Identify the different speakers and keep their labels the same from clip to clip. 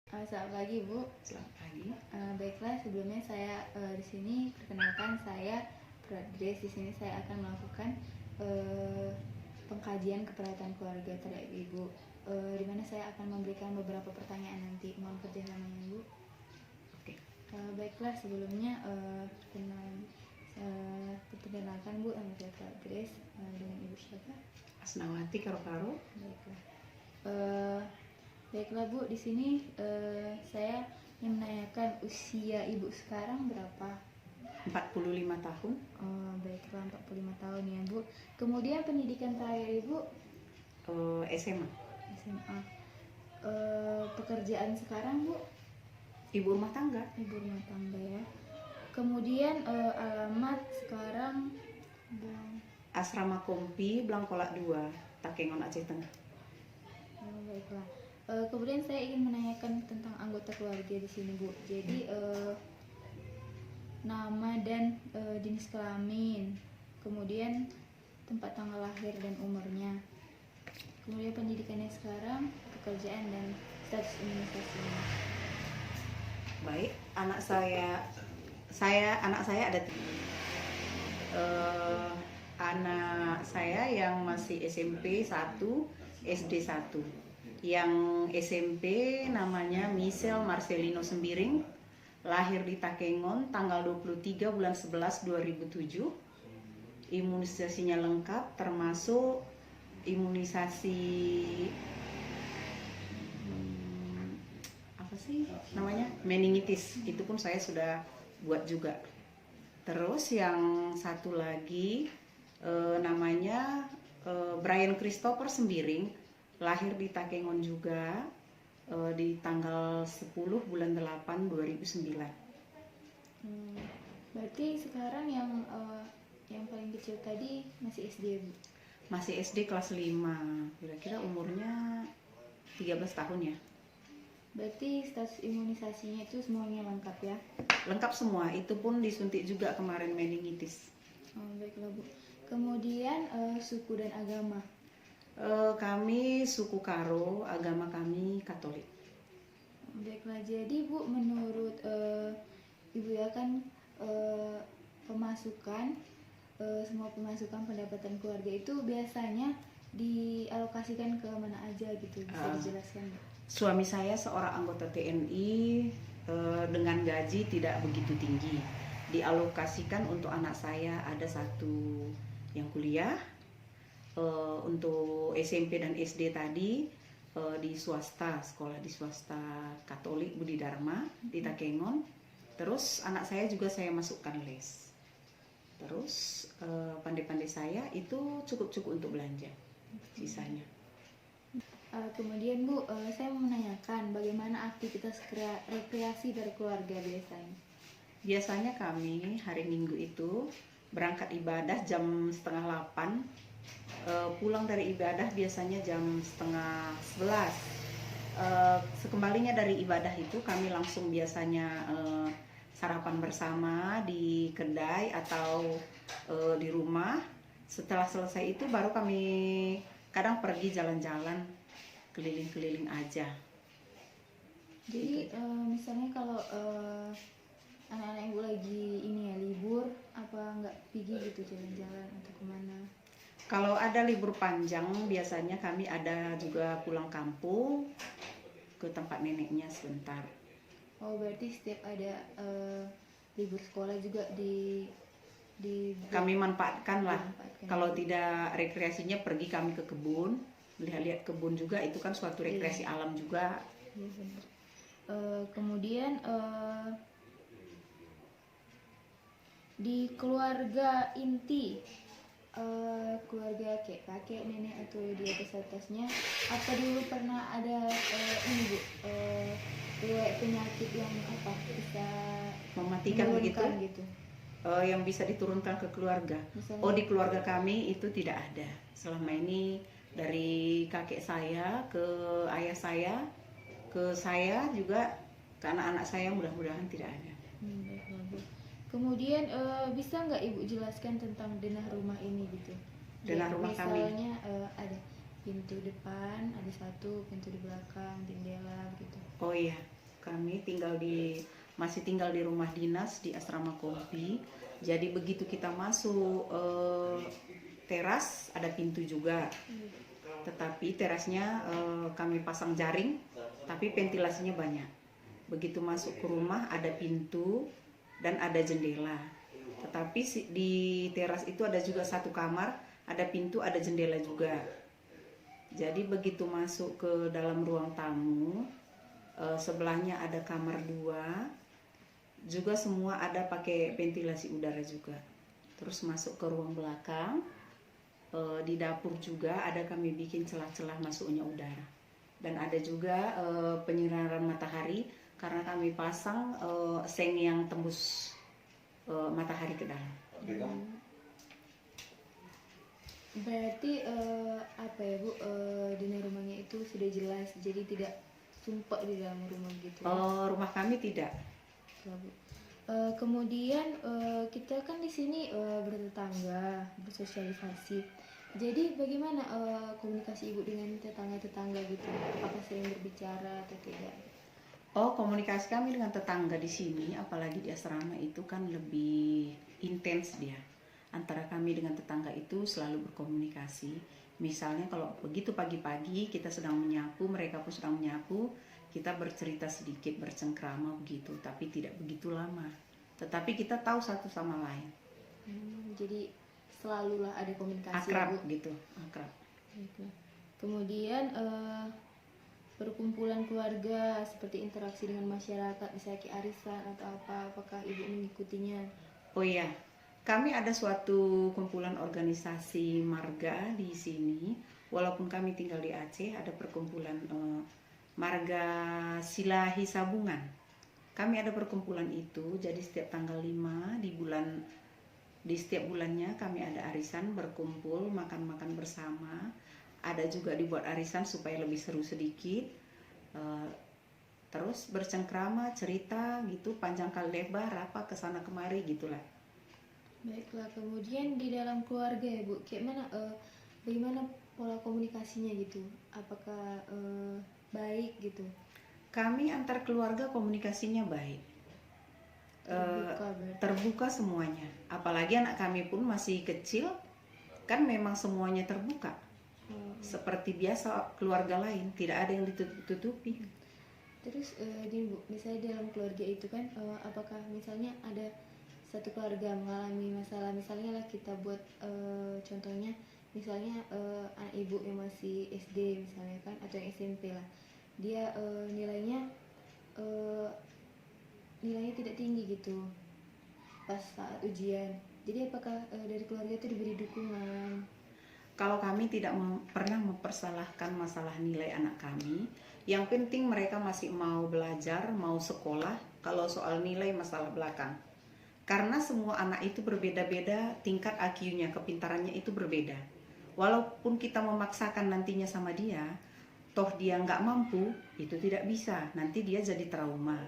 Speaker 1: Selamat pagi, Bu.
Speaker 2: Selamat pagi.
Speaker 1: Baiklah, sebelumnya saya di sini perkenalkan, saya Grace. Di sini saya akan melakukan pengkajian keperawatan keluarga terhadap Ibu, di mana saya akan memberikan beberapa pertanyaan nanti. Mohon kerjasamanya, Bu.
Speaker 2: Oke.
Speaker 1: Baiklah, sebelumnya perkenalkan, Bu, nama saya Grace. Dengan Ibu siapa?
Speaker 2: Asnawati Karo-Karo.
Speaker 1: Baiklah. Baiklah, Bu, di sini saya ingin menanyakan usia Ibu sekarang berapa?
Speaker 2: 45 tahun.
Speaker 1: Baiklah, 45 tahun ya, Bu. Kemudian pendidikan terakhir Ibu?
Speaker 2: SMA.
Speaker 1: SMA. Pekerjaan sekarang, Bu?
Speaker 2: Ibu rumah tangga.
Speaker 1: Ibu rumah tangga ya. Kemudian alamat sekarang
Speaker 2: Asrama Kompi, Blangkolak 2, Takengon, Aceh Tengah.
Speaker 1: Baiklah. Kemudian saya ingin menanyakan tentang anggota keluarga di sini, Bu. Jadi nama dan jenis kelamin, kemudian tempat tanggal lahir dan umurnya, kemudian pendidikannya sekarang, pekerjaan dan status imunisasinya.
Speaker 2: Baik, anak saya ada anak saya yang masih SMP 1, SD 1. Yang SMP namanya Michelle Marcelino Sembiring, lahir di Takengon tanggal 23 bulan 11 2007. Imunisasinya lengkap, termasuk imunisasi apa sih namanya, meningitis. Itu pun saya sudah buat juga. Terus yang satu lagi namanya Brian Christopher Sembiring, lahir di Takengon juga di tanggal 10 bulan 8 2009.
Speaker 1: Berarti sekarang yang paling kecil tadi masih SD, Bu?
Speaker 2: Masih SD kelas 5, kira-kira umurnya 13 tahun ya.
Speaker 1: Berarti status imunisasinya itu semuanya lengkap ya?
Speaker 2: Lengkap semua, itu pun disuntik juga kemarin meningitis.
Speaker 1: Baiklah, Bu. Kemudian suku dan agama?
Speaker 2: Kami suku Karo, agama kami Katolik.
Speaker 1: Baiklah, jadi Bu, menurut Ibu ya kan pemasukan, semua pemasukan pendapatan keluarga itu biasanya dialokasikan ke mana aja gitu, bisa dijelaskan?
Speaker 2: Suami saya seorang anggota TNI dengan gaji tidak begitu tinggi. Dialokasikan untuk anak saya, ada satu yang kuliah, untuk SMP dan SD tadi di swasta, sekolah di swasta Katolik Budi Dharma di Takengon. Terus anak saya juga saya masukkan les. Terus pandai-pandai saya itu cukup untuk belanja sisanya.
Speaker 1: Kemudian Bu, saya mau menanyakan bagaimana aktivitas rekreasi dari keluarga biasanya?
Speaker 2: Biasanya kami hari Minggu itu berangkat ibadah jam setengah 8, pulang dari ibadah biasanya jam setengah 11. Sekembalinya dari ibadah itu kami langsung biasanya sarapan bersama di kedai atau di rumah. Setelah selesai itu baru kami kadang pergi jalan-jalan keliling-keliling aja.
Speaker 1: Jadi misalnya kalau anak-anak Ibu lagi ini ya libur, apa nggak pergi gitu jalan-jalan atau kemana?
Speaker 2: Kalau ada libur panjang biasanya kami ada juga pulang kampung ke tempat neneknya sebentar.
Speaker 1: Berarti setiap ada libur sekolah juga
Speaker 2: kami manfaatkan lah. Kalau tidak rekreasinya pergi kami ke kebun, lihat-lihat kebun juga, itu kan suatu rekreasi alam juga.
Speaker 1: Iya, benar. Kemudian di keluarga inti, keluarga kayak kakek, nenek atau di atasnya, apa dulu pernah ada ini Bu, riwayat penyakit yang bisa
Speaker 2: mematikan begitu? Yang bisa diturunkan ke keluarga. Misalnya, di keluarga kami itu tidak ada. Selama ini dari kakek saya ke ayah saya, ke saya juga, ke anak-anak saya, mudah-mudahan tidak ada.
Speaker 1: Kemudian bisa nggak Ibu jelaskan tentang denah rumah ini gitu?
Speaker 2: Denah rumah kami.
Speaker 1: Misalnya ada pintu depan, ada satu pintu di belakang, jendela gitu.
Speaker 2: Oh iya. Kami masih tinggal di rumah dinas di Asrama Kompi. Jadi begitu kita masuk teras ada pintu juga. Tetapi terasnya kami pasang jaring, tapi ventilasinya banyak. Begitu masuk ke rumah ada pintu dan ada jendela. Tetapi di teras itu ada juga satu kamar, ada pintu, ada jendela juga. Jadi begitu masuk ke dalam ruang tamu, sebelahnya ada kamar 2, juga semua ada pakai ventilasi udara juga. Terus masuk ke ruang belakang, di dapur juga ada kami bikin celah-celah masuknya udara. Dan ada juga penyinaran matahari karena kami pasang seng yang tembus matahari ke dalam.
Speaker 1: Berarti apa ya Bu, dinding rumahnya itu sudah jelas, jadi tidak sumpek di dalam rumah gitu ya?
Speaker 2: Rumah kami tidak.
Speaker 1: Ya, Bu. Kemudian kita kan di sini bertetangga, bersosialisasi. Jadi bagaimana komunikasi Ibu dengan tetangga-tetangga gitu? Apakah sering berbicara atau tidak?
Speaker 2: Komunikasi kami dengan tetangga di sini, apalagi di asrama itu kan lebih intens dia. Antara kami dengan tetangga itu selalu berkomunikasi. Misalnya kalau begitu pagi-pagi kita sedang menyapu, mereka pun sedang menyapu, kita bercerita sedikit, bercengkrama begitu, tapi tidak begitu lama. Tetapi kita tahu satu sama lain.
Speaker 1: Jadi selalulah ada komunikasi.
Speaker 2: Akrab gitu, akrab.
Speaker 1: Kemudian perkumpulan keluarga seperti interaksi dengan masyarakat, misalnya kayak arisan atau apa, apakah Ibu mengikutinya?
Speaker 2: Oh iya, kami ada suatu kumpulan organisasi marga di sini. Walaupun kami tinggal di Aceh, ada perkumpulan marga Silahi Sabungan. Kami ada perkumpulan itu, jadi setiap tanggal 5 di setiap bulannya kami ada arisan, berkumpul, makan-makan bersama. Ada juga dibuat arisan supaya lebih seru sedikit. Terus bercengkrama, cerita gitu, panjang kali lebar, apa kesana kemari gitulah.
Speaker 1: Baiklah, kemudian di dalam keluarga ya Bu, bagaimana pola komunikasinya gitu? Apakah baik gitu?
Speaker 2: Kami antar keluarga komunikasinya baik. Terbuka semuanya. Apalagi anak kami pun masih kecil, kan memang semuanya terbuka. Seperti biasa keluarga lain, tidak ada yang ditutupi.
Speaker 1: Terus misalnya dalam keluarga itu kan, apakah misalnya ada satu keluarga mengalami masalah, misalnya lah kita buat contohnya, misalnya anak ibu yang masih SD misalnya kan, atau yang SMP lah, dia nilainya tidak tinggi gitu pas saat ujian. Jadi apakah dari keluarga itu diberi dukungan?
Speaker 2: Kalau kami tidak pernah mempersalahkan masalah nilai anak kami, yang penting mereka masih mau belajar, mau sekolah. Kalau soal nilai masalah belakang. Karena semua anak itu berbeda-beda, tingkat IQ-nya, kepintarannya itu berbeda. Walaupun kita memaksakan nantinya sama dia, toh dia nggak mampu, itu tidak bisa. Nanti dia jadi trauma.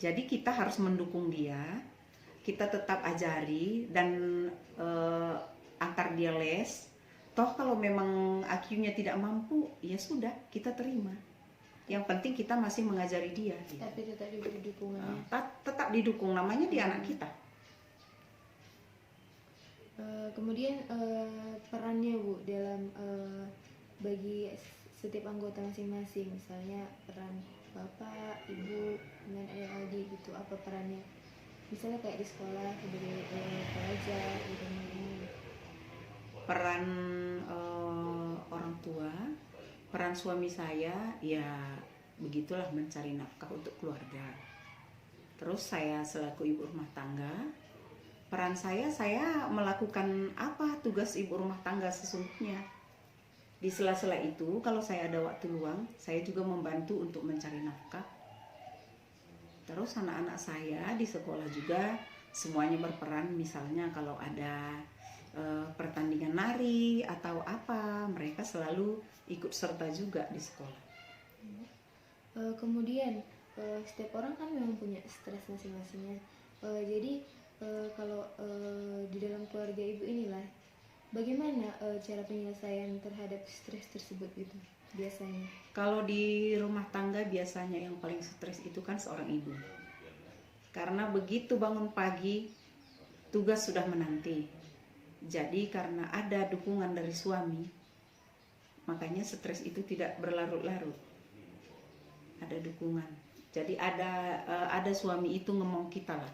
Speaker 2: Jadi kita harus mendukung dia, kita tetap ajari dan antar dia les. Toh kalau memang IQ-nya tidak mampu, ya sudah, kita terima. Yang penting kita masih mengajari dia.
Speaker 1: Tapi tetap diberi dukungannya.
Speaker 2: Tetap didukung, namanya dia anak kita.
Speaker 1: Kemudian perannya Bu dalam bagi setiap anggota masing-masing, misalnya peran bapak, ibu, dengan adik-adik gitu, apa perannya? Misalnya kayak di sekolah sebagai pelajar di rumah ini.
Speaker 2: Peran orang tua, peran suami saya ya begitulah, mencari nafkah untuk keluarga. Terus saya selaku ibu rumah tangga, peran saya melakukan apa tugas ibu rumah tangga sesungguhnya. Di sela-sela itu kalau saya ada waktu luang, saya juga membantu untuk mencari nafkah. Terus anak-anak saya di sekolah juga semuanya berperan, misalnya kalau ada pertandingan nari atau apa, mereka selalu ikut serta juga di sekolah.
Speaker 1: Kemudian setiap orang kan memang punya stres masing-masingnya. Jadi kalau di dalam keluarga ibu inilah, bagaimana cara penyelesaian terhadap stres tersebut gitu? biasanya?
Speaker 2: Kalau di rumah tangga biasanya yang paling stres itu kan seorang ibu. Karena begitu bangun pagi, tugas sudah menanti. Jadi karena ada dukungan dari suami, makanya stres itu tidak berlarut-larut. Ada dukungan. Jadi ada suami itu ngomong kita lah,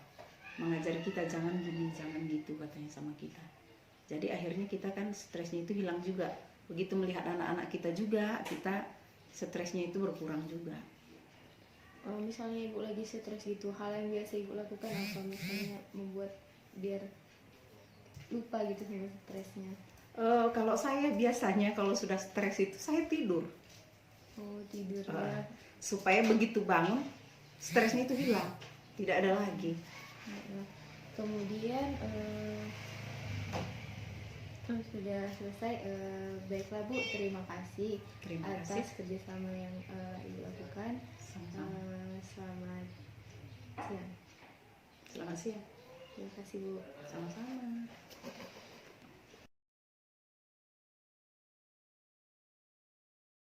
Speaker 2: mengajari kita jangan gini, jangan gitu katanya sama kita. Jadi akhirnya kita kan stresnya itu hilang juga. Begitu melihat anak-anak kita juga, kita stresnya itu berkurang juga.
Speaker 1: Misalnya ibu lagi stres gitu, hal yang biasa ibu lakukan apa? Misalnya membuat biar lupa gitu sama stresnya.
Speaker 2: Kalau saya biasanya kalau sudah stres itu saya tidur.
Speaker 1: Oh, tidur
Speaker 2: Uh,
Speaker 1: ya.
Speaker 2: supaya begitu bangun stresnya itu hilang, tidak ada lagi.
Speaker 1: Nah, kemudian sudah selesai. Baiklah Bu, terima kasih
Speaker 2: Terima
Speaker 1: atas
Speaker 2: kasih.
Speaker 1: kerjasama yang ibu lakukan.
Speaker 2: Sama-sama.
Speaker 1: Selamat siang.
Speaker 2: Selamat siang.
Speaker 1: Terima kasih Bu.
Speaker 2: Sama-sama.